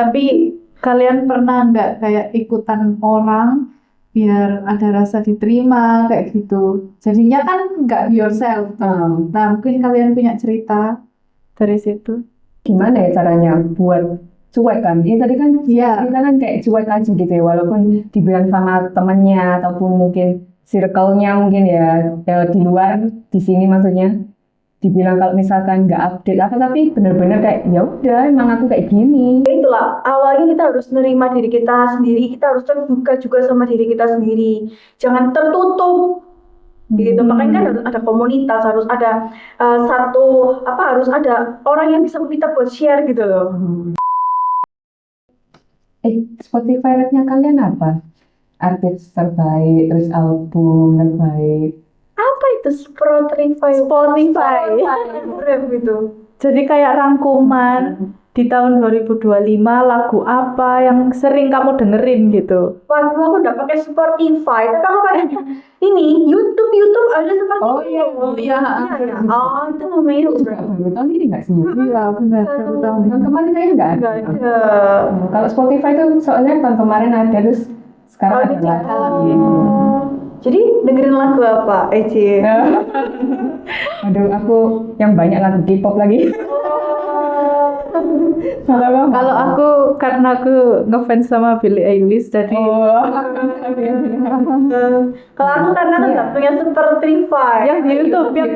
Tapi kalian pernah nggak kayak ikutan orang biar ada rasa diterima kayak gitu? Jadinya kan nggak be yourself. Nah, mungkin kalian punya cerita dari situ. Gimana ya caranya buat cuek kan? Ini tadi kan Iya. cerita kan kayak cuek aja gitu ya, walaupun dibilang sama temennya ataupun mungkin circle-nya mungkin ya di luar, di sini maksudnya dibilang kalau misalkan nggak update apa, tapi bener-bener kayak ya udah emang aku kayak gini. Itulah awalnya kita harus nerima diri kita sendiri, kita harus terbuka juga sama diri kita sendiri, jangan tertutup gitu. Makanya kan harus ada komunitas, harus ada harus ada orang yang bisa kita buat share gitu loh. Spotify rap-nya kalian apa? Artis terbaik, terus album terbaik. Apa itu Spotify rap gitu. Jadi kayak rangkuman di tahun 2025 lagu apa yang sering kamu dengerin gitu. Waduh, aku udah pakai Spotify, tapi aku pakai ini YouTube ada seperti Oh iya, iya. Oh, itu namanya baru tahun ini nggak sih? Iya, benar. Baru tahu. Tahun kemarin kayaknya nggak ada. enggak ada. Kalau Spotify tuh soalnya tahun kemarin ada, terus sekarang ada lagi. Jadi dengerin lagu apa, Eci? Aduh, aku yang banyak lagu K-pop lagi. Kalau aku karena aku ngefans sama Billie Eilish jadi Kalau aku karena kan nggak punya Spotify. yang di YouTube. Yang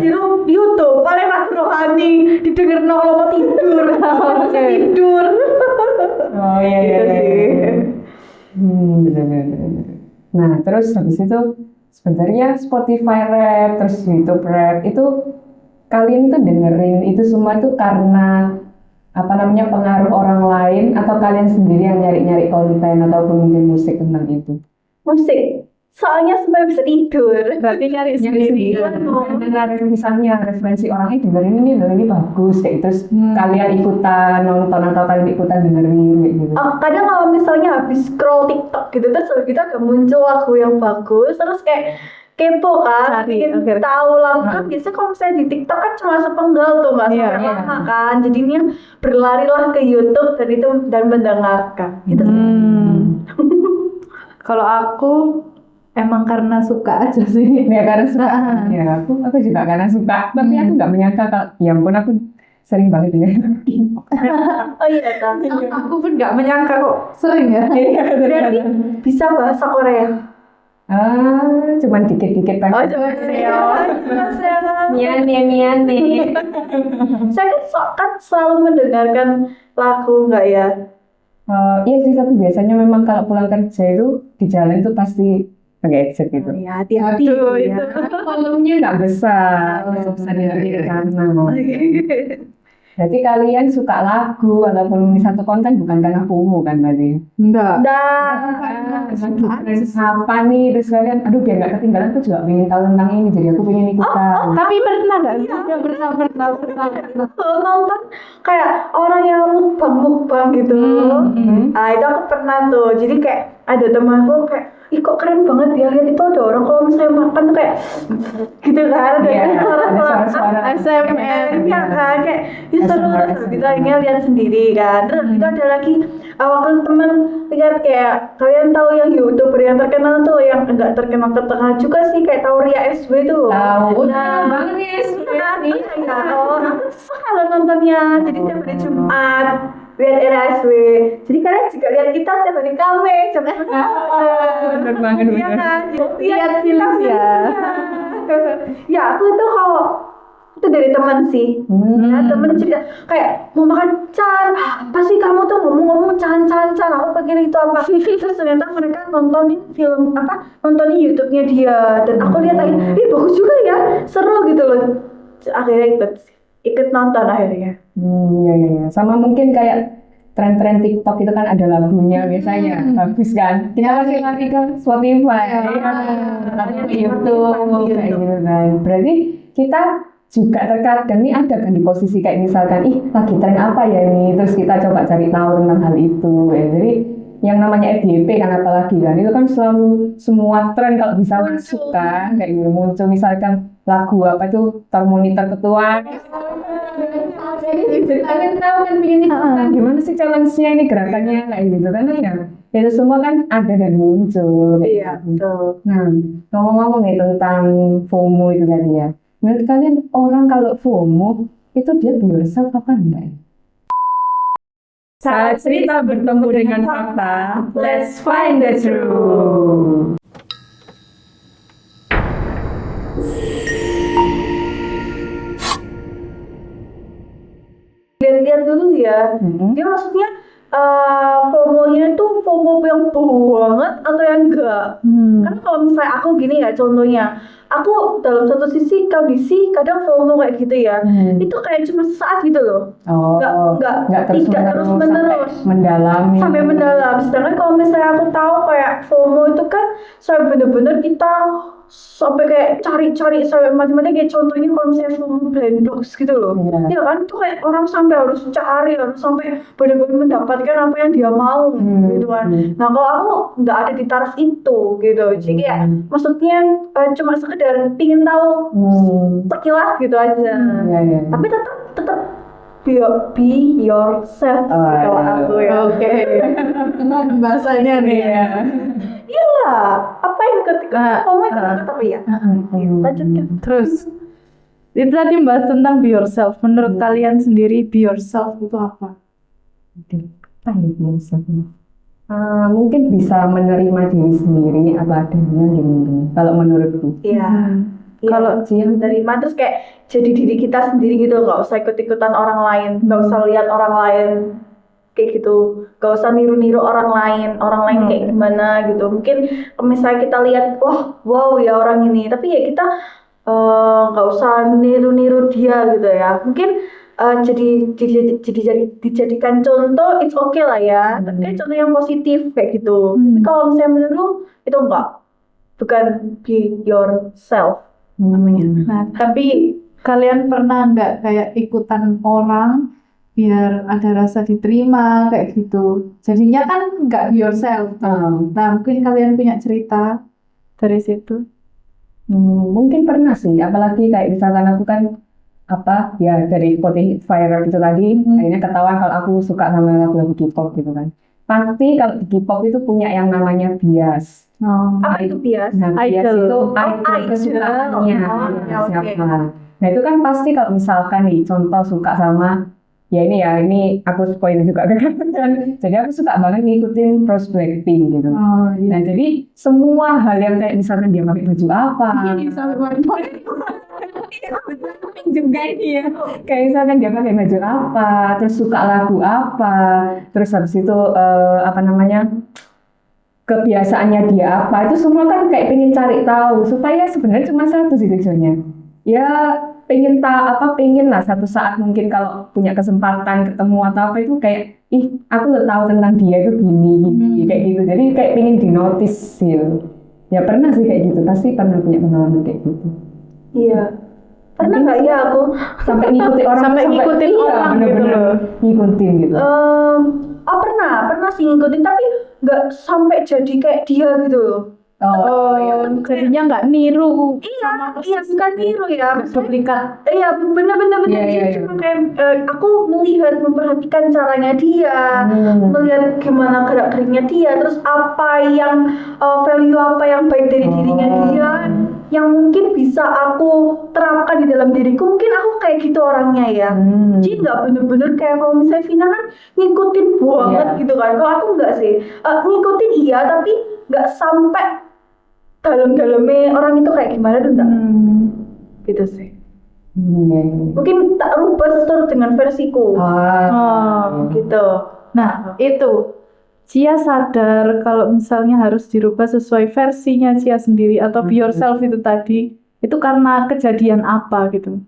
di YouTube paling lagu rohani didengar kalau mau tidur, Oke. tidur. Oh iya iya. Gitu sih. Bener. Nah, terus habis itu sebenarnya Spotify Rap, terus YouTube Rap itu kalian tuh dengerin itu semua itu karena apa namanya pengaruh orang lain atau kalian sendiri yang nyari-nyari konten ataupun mungkin musik tentang itu? Musik. Soalnya supaya bisa tidur. berarti nyari Nyari sendiri. sendiri. Karena misalnya referensi orang dengerin ini bagus kayak terus kalian ikutan nonton atau kalian ikutan dengerin kayak gitu. Kadang kalau misalnya habis scroll TikTok gitu terus habis itu ada muncul lagu yang bagus terus kayak kepo kan, Cari, ingin akhirnya. tahu lagu kan biasanya kalau misalnya di TikTok kan cuma sepenggal tuh nggak Iya, sampai iya. lama kan, jadinya berlarilah ke YouTube dan mendengarkan gitu sih. Kalau aku emang karena suka aja sih. Ya karena suka. Ya aku juga karena suka. Tapi aku nggak menyangka kalau ya ampun aku sering banget dengerin K-pop. Oh iya kan, Aku pun nggak menyangka kok sering ya. berarti bisa bahasa Korea. Cuman dikit-dikit Oh, banget. coba Miane. Saya kan selalu mendengarkan lagu nggak ya? Iya sih, tapi biasanya memang kalau pulang kerja itu di jalan tuh pasti pakai headset gitu. Ya hati-hati Aduh, gitu ya. itu. Volumenya nggak besar, bisa dengerin karena. Berarti kalian suka lagu ataupun satu konten bukan karena FOMO kan berarti? Enggak. Lagi tren apa nih, terus kalian, aduh biar nggak ketinggalan, aku juga pengen tahu tentang ini, jadi aku pengen ikutan. Tapi pernah nggak sih? Ya, pernah. Nonton kayak orang yang mukbang gitu. Itu aku pernah tuh. Jadi kayak ada temanku kayak, ih kok keren banget ya, lihat itu ada orang kalau misalnya makan tuh kayak gitu kan, ada Iya, suara-suara ada suara-suara ASMR. ya kan, kayak seru, terus kita akhirnya lihat sendiri kan. Terus kita ada lagi waktu teman lihat kayak, kalian tahu yang YouTuber yang terkenal tuh, yang enggak terkenal juga sih, kayak tahu Ria SW tuh. Tahu, Nah, banget nih nih ya, aku suka kalau nontonnya, jadi setiap hari Jumat lihat RSW, jadi kalian juga lihat kita setiap hari Kamis bener banget. iya kan, Lihat film ya. Ya aku itu kalau itu dari teman sih. Ya, temen cerita kayak mau makan apa sih kamu tuh ngomong-ngomong aku pengen itu apa, terus ternyata mereka nontonin YouTube-nya dia, dan aku lihat lagi, bagus juga ya, seru gitu loh, akhirnya ikut nonton akhirnya. Iya. Sama mungkin kayak tren-tren TikTok itu kan ada lagunya biasanya, bagus kan? Kita pasti lari ke Spotify, ke YouTube, kayak gitu kan. Berarti kita juga terkadang nih ada kan di posisi kayak misalkan, lagi tren apa ya nih, terus kita coba cari tahu tentang hal itu. Ya. Jadi yang namanya FYP kan apalagi kan, itu kan selalu semua tren kalau bisa masuk kan, kayak gitu muncul misalkan lagu apa itu termonitor ketua Jadi kalian tahu kan pengen ikutan gimana sih challenge-nya ini gerakannya kayak gitu kan ya. Itu semua kan ada dan muncul. Iya, betul. Nah, ngomong-ngomong nih tentang FOMO itu tadi ya. Menurut kalian orang kalau FOMO itu dia be yourself apa enggak ya? Saat cerita bertemu dengan fakta, let's find the truth. Lihat-lihat dulu ya. Dia maksudnya FOMO-nya itu FOMO yang banget atau yang enggak? Karena kalau misalnya aku gini ya contohnya, aku dalam satu sisi kondisi kadang FOMO kayak gitu ya, itu kayak cuma sesaat gitu loh. Oh, Nggak terus menerus mendalami. sampai mendalam. Sedangkan kalau misalnya aku tahu kayak FOMO itu kan sampai bener-bener kita sampai kayak cari-cari sampai macam-macam, kayak contohnya kalau misalnya FOMO blind box gitu loh. Ya kan itu kayak orang sampai harus cari, harus sampai benar-benar mendapatkan apa yang dia mau gitu kan. Nah kalau aku nggak ada di taraf itu gitu, jadi kayak maksudnya cuma sekedar pingin tahu sekilas gitu aja. Tapi tetap be yourself kalau aku ya. Oke. Bahasanya nih ya. Iya, apa yang ketika kamu itu tapi ya. Lanjutkan. Terus itu tadi bahas tentang be yourself. Menurut kalian sendiri be yourself itu apa? Mungkin bisa menerima diri sendiri apa adanya gitu. Kalau menurutku. Iya. Kalau yang menerima terus kayak jadi diri kita sendiri gitu, nggak usah ikut-ikutan orang lain, nggak usah lihat orang lain kayak gitu, nggak usah niru-niru orang lain kayak gimana gitu. Mungkin misalnya kita lihat wow ya orang ini, tapi ya kita nggak usah niru-niru dia gitu ya. Mungkin dijadikan contoh, it's okay lah ya, tapi contoh yang positif kayak gitu. Tapi kalau misalnya meniru itu bukan be yourself namanya. Nah, tapi kalian pernah nggak kayak ikutan orang biar ada rasa diterima kayak gitu? Jadinya kan nggak be yourself. Nah, mungkin kalian punya cerita dari situ. Mungkin pernah sih, apalagi kayak misalkan aku kan dari Spotify rap itu tadi, akhirnya ketahuan kalau aku suka sama lagu-lagu K-pop gitu kan. Pasti kalau di K-pop itu punya yang namanya bias. Apa itu bias? Nah, bias Idol. itu idol kesukaannya siapa. Nah itu kan pasti kalau misalkan nih contoh suka sama ini aku spoiler juga kan. Jadi aku suka banget ngikutin Pros Blackpink gitu. Nah jadi semua hal yang kayak misalkan dia pakai baju apa, juga dia kayak misalkan dia pakai baju apa, terus suka lagu apa, terus habis itu kebiasaannya dia apa, itu semua kan kayak pengen cari tahu supaya sebenarnya cuma satu sih tujuannya ya, pengen lah satu saat mungkin kalau punya kesempatan ketemu atau apa itu kayak aku udah tahu tentang dia itu gini kayak gitu, jadi kayak pengen dinotis gitu ya. Pernah sih kayak gitu, pasti pernah punya pengalaman kayak gitu. Iya, pernah nggak ya aku sampai ngikutin orang, ngikutin orang bener-bener gitu. ngikutin gitu. Pernah sih ngikutin, tapi nggak sampai jadi kayak dia gitu loh. Jadinya nggak niru. Iya, bukan niru ya. Duplikat. Iya, benar-benar Iya. cuma kayak aku memperhatikan caranya dia, melihat gimana gerak-geriknya dia, terus apa yang value apa yang baik dari dirinya dia, yang mungkin bisa aku terapkan di dalam diriku. Mungkin aku kayak gitu orangnya ya. Jadi nggak bener-bener kayak kalau misalnya Vina kan ngikutin banget gitu kan. Kalau aku nggak sih, ngikutin iya tapi nggak sampai dalam-dalamnya orang itu kayak gimana tuh enggak. Gitu sih. Mungkin tak rubah sesuatu dengan versiku. Gitu. Nah, itu Cia sadar kalau misalnya harus dirubah sesuai versinya Cia sendiri atau be yourself itu tadi, itu karena kejadian apa gitu?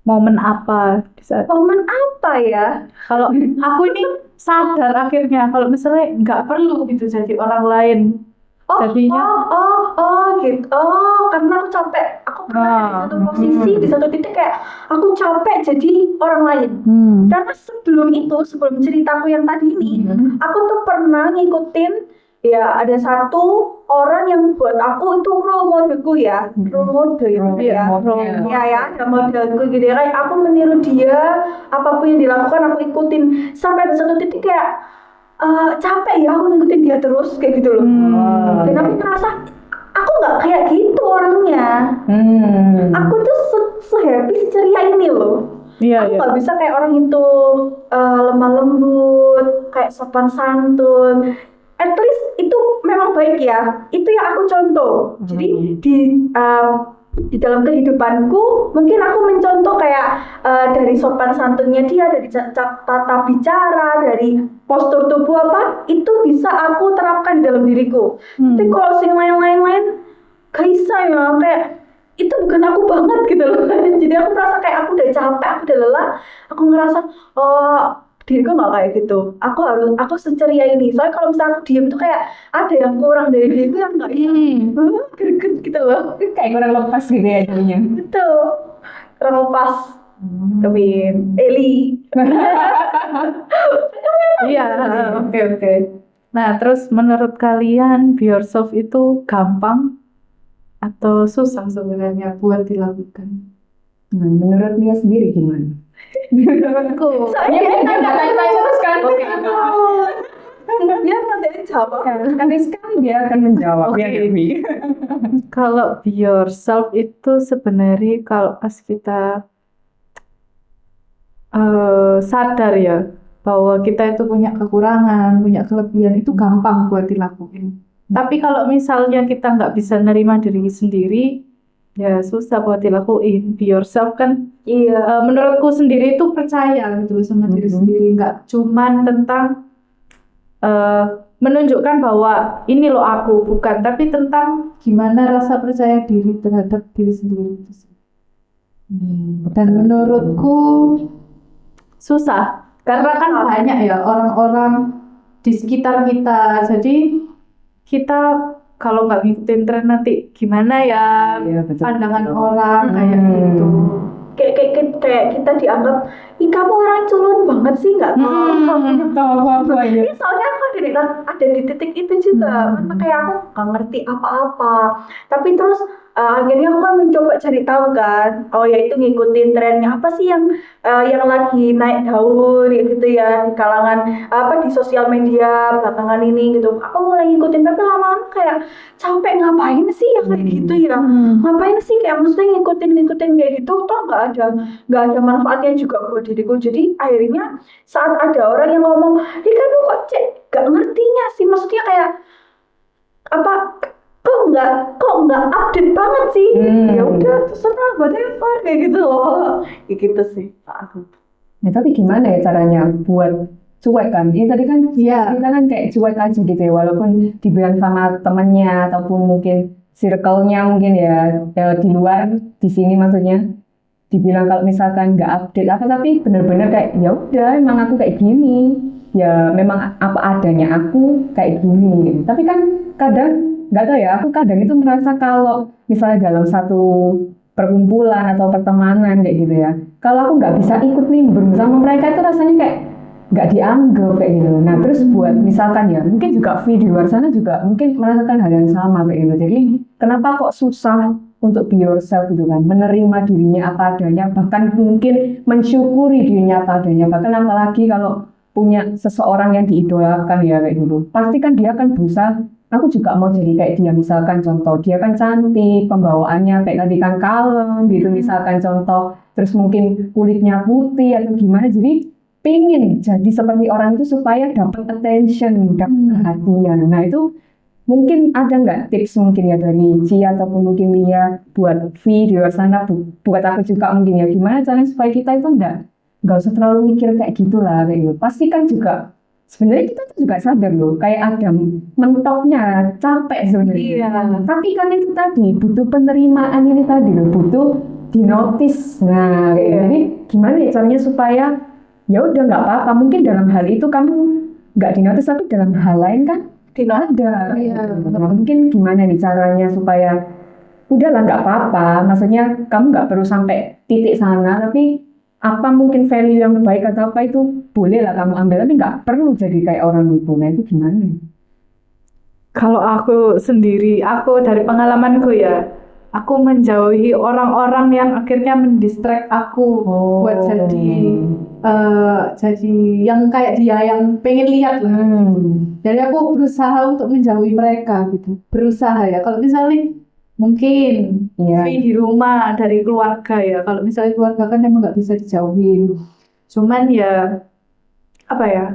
Momen apa? Momen apa ya? Kalau aku ini sadar akhirnya kalau misalnya nggak perlu gitu jadi orang lain. Jadinya gitu. Karena aku capek. Aku pernah di satu posisi, di satu titik kayak aku capek jadi orang lain. Karena sebelum ceritaku yang tadi ini, aku tuh pernah ngikutin ya ada satu orang yang buat aku itu role modelku ya, role model gitu ya. Ya, ada modelku gitu ya. Kayak aku meniru dia, apapun yang dilakukan aku ikutin. Sampai ada satu titik kayak capek ya aku ngikutin dia terus kayak gitu loh. Dan aku ngerasa aku nggak kayak gitu orangnya. Aku tuh se-happy, ceria ini loh. Iya, Aku nggak bisa kayak orang itu lemah lembut, kayak sopan santun. At least itu memang baik ya. Itu yang aku contoh. Jadi di dalam kehidupanku mungkin aku mencontoh kayak dari sopan santunnya dia, dari tata bicara, dari postur tubuh apa itu bisa aku terapkan di dalam diriku. Tapi kalau sing lain-lain gak bisa ya, kayak itu bukan aku banget gitu loh. Jadi aku merasa kayak aku udah capek, aku udah lelah, aku ngerasa diriku nggak kayak gitu. Aku seceria ini. Soalnya kalau misalnya aku diem tuh kayak ada yang kurang dari diriku yang nggak greget gitu loh. Kayak kurang lepas gitu ya jadinya. Betul. Kurang lepas. Kevin, Eli. Iya, oke. Nah, terus menurut kalian be yourself itu gampang atau susah sebenarnya buat dilakukan? Nah, menurut dia sendiri gimana? Menurutku, Soalnya Dia nggak tanya-tanya terus kan? dia nanti jawab. Sekali-sekali dia akan menjawab Oke. ya Devi. kalau be yourself itu sebenarnya kalau pas kita sadar ya bahwa kita itu punya kekurangan, punya kelebihan itu gampang buat dilakuin. Tapi kalau misalnya kita nggak bisa nerima diri sendiri, ya susah buat dilakuin. Be yourself kan, Iya. menurutku sendiri itu percaya gitu loh sama diri sendiri, nggak cuman tentang menunjukkan bahwa ini loh aku, bukan, tapi tentang gimana rasa percaya diri terhadap diri sendiri itu sih. Dan menurutku susah karena kan banyak ya orang-orang di sekitar kita, jadi kita kalau nggak ngikutin tren nanti gimana ya Iya, betul. pandangan orang kayak gitu. Kayak kita dianggap, ih kamu orang culun banget sih, nggak tahu apa ya? Ini soalnya aku ada di titik itu juga, karena kayak aku nggak ngerti apa-apa. Tapi terus akhirnya aku kan mencoba cari tahu kan, oh ya itu ngikutin trennya apa sih yang lagi naik daun gitu ya di kalangan di sosial media belakangan ini gitu. Aku mulai ngikutin, tapi lama-lama kayak capek, ngapain sih ya kayak gitu ya? Ngapain sih kayak maksudnya ngikutin kayak gitu, toh nggak ada manfaatnya juga buat diriku. Jadi akhirnya saat ada orang yang ngomong, kamu kok gak ngertinya sih, maksudnya kayak apa, kok nggak update banget sih, ya udah terserah whatever kayak gitu loh, kayak gitu sih aku. Ya, tapi gimana ya caranya buat cuek kan? Ini tadi kan kita kan kayak cuek aja gitu ya, walaupun dibilang sama temennya ataupun mungkin circle-nya mungkin ya di luar, di sini maksudnya dibilang kalau misalkan nggak update apa, tapi bener-bener kayak ya udah emang aku kayak gini, ya memang apa adanya aku kayak gini. Tapi kan kadang nggak tahu ya, aku kadang itu merasa kalau misalnya dalam satu perkumpulan atau pertemanan kayak gitu ya, kalau aku nggak bisa ikut nimbrung sama mereka itu rasanya kayak nggak dianggap kayak gitu. Nah terus buat misalkan ya, mungkin juga di luar sana juga mungkin merasakan hal yang sama kayak gitu. Jadi kenapa kok susah untuk be yourself gitu kan, menerima dirinya apa adanya, bahkan mungkin mensyukuri dirinya apa adanya. Bahkan apalagi kalau punya seseorang yang diidolakan ya kayak gitu, pasti kan dia akan berusaha, aku juga mau jadi kayak dia. Misalkan contoh, dia kan cantik, pembawaannya kayak tadi kan kalem gitu misalkan contoh, terus mungkin kulitnya putih atau gimana, jadi pengen jadi seperti orang itu supaya dapat attention, dapat perhatian. Nah itu mungkin ada nggak tips mungkin ya dari Ci ataupun mungkin Lia buat V di luar sana, buat aku juga mungkin ya, gimana caranya supaya kita itu nggak usah terlalu mikir kayak gitulah kayak gitu. Pasti kan juga sebenarnya kita tuh juga sadar loh, kayak ada mentoknya, capek sebenarnya. Tapi kan itu tadi butuh penerimaan, ini tadi loh, butuh dinotis. Nah jadi gimana ya caranya supaya ya udah nggak apa-apa, mungkin dalam hal itu kamu nggak dinotis, tapi dalam hal lain kan ada. Nah, mungkin gimana nih caranya supaya udahlah nggak apa-apa, maksudnya kamu nggak perlu sampai titik sana, tapi apa mungkin value yang baik atau apa itu boleh lah kamu ambil, tapi nggak perlu jadi kayak orang itu. Nah itu gimana? Kalau aku sendiri, aku dari pengalamanku ya, aku menjauhi orang-orang yang akhirnya mendistract aku buat jadi yang kayak dia yang pengen lihat lah. Jadi aku berusaha untuk menjauhi mereka gitu. Berusaha ya. Kalau misalnya mungkin free di rumah dari keluarga ya. Kalau misalnya keluarga kan emang nggak bisa dijauhin. Cuman ya apa ya?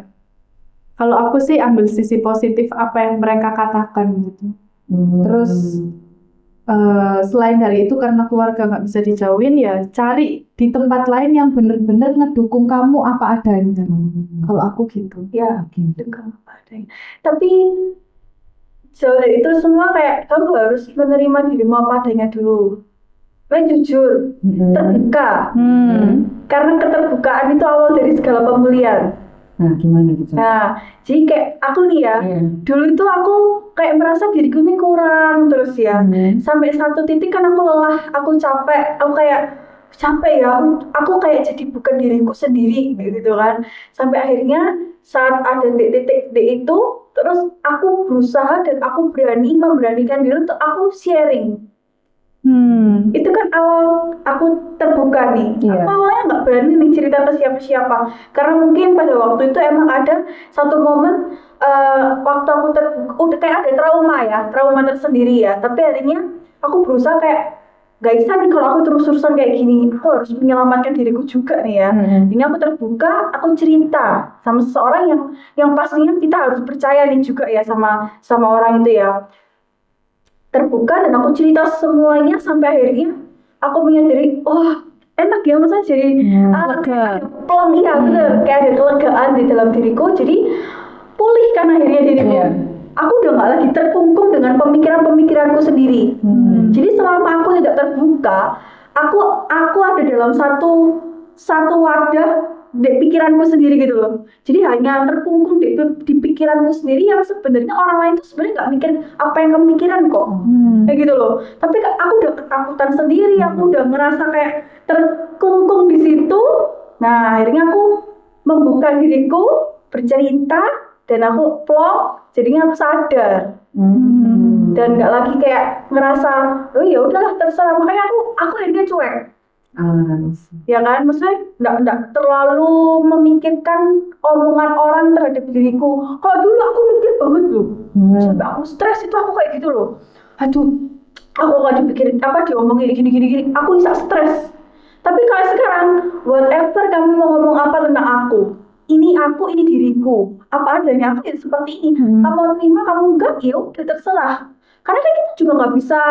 Kalau aku sih ambil sisi positif apa yang mereka katakan gitu. Terus selain dari itu karena keluarga nggak bisa dijauhin ya cari di tempat lain yang bener-bener ngedukung kamu apa adanya. Kalau aku gitu. Ya, dukung apa adanya. Tapi jauh dari itu semua kayak kamu harus menerima dirimu apa adanya dulu. Jujur, terbuka. Karena keterbukaan itu awal dari segala pemulihan. Nah, gimana gitu? Nah, jadi kayak aku nih ya, dulu itu aku kayak merasa diriku ini kurang terus ya. Sampai satu titik kan aku lelah, aku capek, aku kayak capek ya, aku kayak jadi bukan diriku sendiri gitu kan. Sampai akhirnya saat ada titik itu, terus aku berusaha dan aku memberanikan diri untuk aku sharing. Itu kan awal aku terbuka nih. Aku awalnya nggak berani nih cerita ke siapa-siapa karena mungkin pada waktu itu emang ada satu momen waktu aku udah kayak ada trauma tersendiri ya. Tapi akhirnya aku berusaha kayak gak bisa nih kalau aku terus-terusan kayak gini. Aku harus menyelamatkan diriku juga nih ya. Ini aku terbuka, aku cerita sama seseorang yang pastinya kita harus percaya nih juga ya sama orang itu ya. Terbuka dan aku cerita semuanya sampai akhirnya aku menyadari enak ya masa jadi ada plong betul kayak ada kelegaan di dalam diriku jadi pulih kan akhirnya diriku aku udah gak lagi terkungkung dengan pemikiranku sendiri jadi selama aku tidak terbuka aku ada dalam satu wadah di pikiranku sendiri gitu loh. Jadi hanya terkungkung di pikiranku sendiri yang sebenarnya orang lain tuh sebenarnya nggak mikir apa yang kamu pikiran kok. Kayak gitu loh. Tapi aku udah ketakutan sendiri, aku udah ngerasa kayak terkungkung di situ. Nah, akhirnya aku membuka diriku, bercerita dan aku plong, jadinya aku sadar. Dan nggak lagi kayak ngerasa, oh ya udahlah terserah. Makanya aku akhirnya cuek. Ya kan, maksudnya nggak terlalu memikirkan omongan orang terhadap diriku. Kalau dulu aku mikir banget loh, sampai aku stres itu aku kayak gitu loh. Aduh, aku gak dipikirin diomongin gini, aku bisa stres. Tapi kalau sekarang, whatever kamu mau ngomong apa tentang aku, ini diriku, apa adanya aku ya seperti ini. Kamu terima, kamu enggak, ya udah terserah. Karena kan kita juga nggak bisa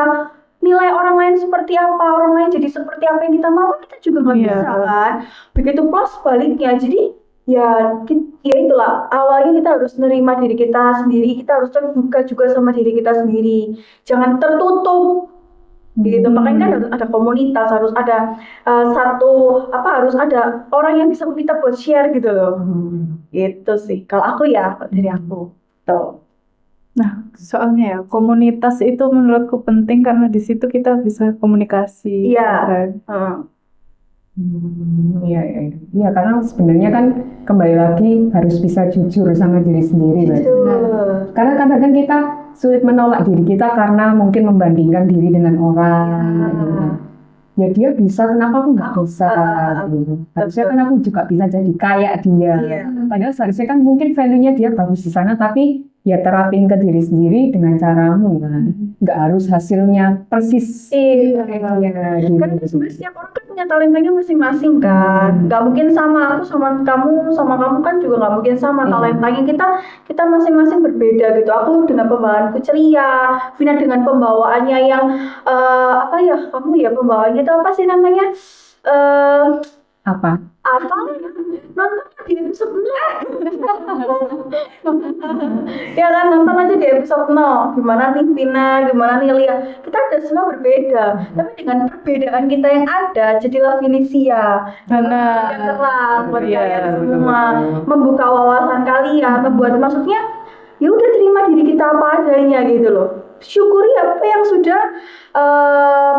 nilai orang lain seperti apa, orang lain jadi seperti apa yang kita mau, kita juga nggak bisa kan. Begitu plus sebaliknya, jadi ya itulah awalnya kita harus menerima diri kita sendiri, kita harus terbuka juga sama diri kita sendiri, jangan tertutup gitu. Makanya kan harus ada komunitas, harus ada harus ada orang yang bisa kita buat share gitu loh. Gitu sih kalau aku ya, dari aku tuh. Nah, soalnya ya komunitas itu menurutku penting karena di situ kita bisa komunikasi. Iya. Iya, karena sebenarnya kan kembali lagi harus bisa jujur sama diri sendiri. Karena kadang-kadang kita sulit menolak diri kita karena mungkin membandingkan diri dengan orang. Ya dia bisa, kenapa aku nggak bisa? Gitu. Harusnya kan aku juga bisa jadi kayak dia. Padahal seharusnya kan mungkin value-nya dia bagus di sana, tapi ya terapin ke diri sendiri dengan caramu kan, nggak harus hasilnya persis. Iya, gitu. Kan sebenarnya setiap orang kan punya talentanya masing-masing kan, nggak mungkin sama aku sama kamu kan juga nggak mungkin sama talentanya kita masing-masing berbeda gitu. Aku dengan pembawaanku ceria, Vina dengan pembawaannya yang kamu ya pembawaannya itu apa sih namanya? Apa nonton di episode 0 ya kan, nonton aja di episode 0 gimana nih Vina, gimana nih Lia, kita ada semua berbeda tapi dengan perbedaan kita yang ada jadilah Felicia terang buat kalian semua, membuka wawasan kalian, membuat maksudnya ya udah terima diri kita apa adanya gitu loh, syukuri apa yang sudah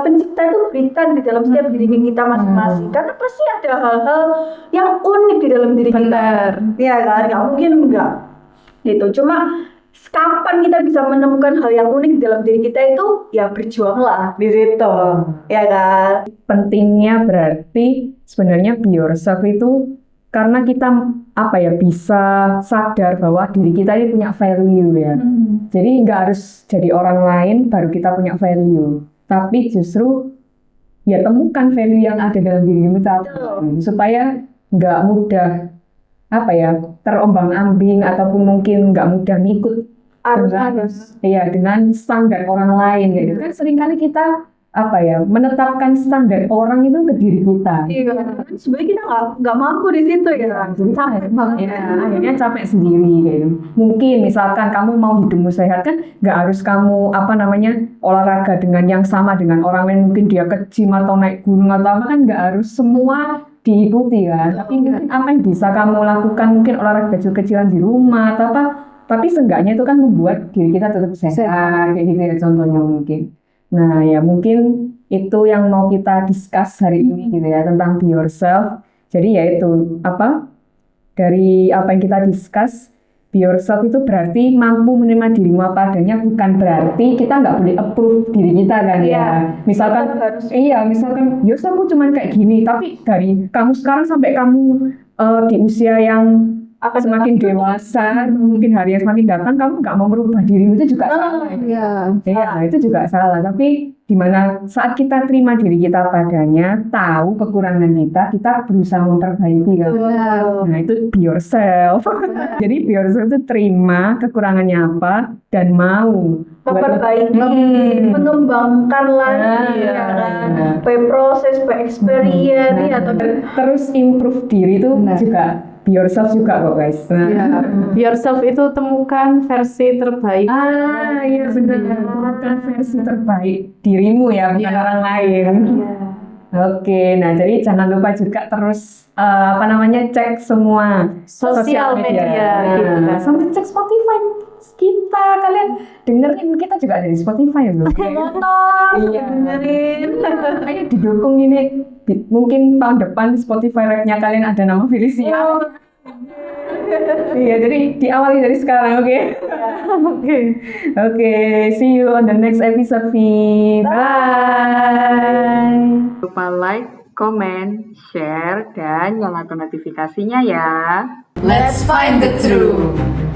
pencipta itu berikan di dalam setiap diri kita masing-masing, karena pasti ada hal-hal yang unik di dalam diri kita. Ya kan, nggak mungkin enggak gitu. Cuma kapan kita bisa menemukan hal yang unik dalam diri kita itu, ya berjuanglah di situ, ya kan? Pentingnya berarti sebenarnya be yourself itu karena kita bisa sadar bahwa diri kita ini punya value ya. Jadi nggak harus jadi orang lain baru kita punya value, tapi justru ya temukan value yang ada dalam dirimu tadi supaya nggak mudah terombang-ambing ataupun mungkin nggak mudah ngikut dengan standar orang lain gitu kan. Seringkali kita menetapkan standar orang itu ke diri kita. Iya, sebenarnya kita nggak mampu di situ ya. Jadi capek banget ya, akhirnya capek sendiri gitu. Mungkin misalkan kamu mau hidupmu sehat kan nggak harus kamu olahraga dengan yang sama dengan orang lain, mungkin dia ke gym atau naik gunung atau apa, kan nggak harus semua diikuti kan. Tapi mungkin apa yang bisa kamu lakukan, mungkin olahraga kecil-kecilan di rumah atau apa, tapi seenggaknya itu kan membuat diri kita tetap sehat kayak gitu ya contohnya mungkin. Nah ya mungkin itu yang mau kita discuss hari ini gitu ya, tentang be yourself. Jadi ya itu dari apa yang kita discuss, be yourself itu berarti mampu menerima dirimu apa adanya, bukan berarti kita nggak boleh approve diri kita kan ya. Misalkan ya aku cuman kayak gini, tapi dari kamu sekarang sampai kamu di usia yang semakin dewasa, mungkin hari yang semakin datang kamu nggak mau merubah dirimu, itu juga salah. Itu juga salah. Tapi dimana saat kita terima diri kita padanya, tahu kekurangan kita berusaha memperbaiki kan. Nah itu be yourself. Jadi be yourself itu terima kekurangannya apa dan mau memperbaiki, mengembangkan lagi, by proses, by experience, atau terus improve diri itu juga be yourself juga kok guys. Be yourself itu temukan versi terbaik. Iya benar, temukan versi terbaik dirimu ya, bukan orang lain. Oke, nah jadi jangan lupa juga terus cek semua sosial media kita. Sampai cek Spotify kita, kalian dengerin kita juga ada di Spotify loh. dengerin. Ayo didukung ini. Mungkin tahun depan Spotify rap-nya kalian ada nama Felicia. Iya, jadi diawali dari sekarang, oke? Oke, see you on the next episode, Bye. Lupa like, comment, share, dan nyalakan notifikasinya ya. Let's find the truth.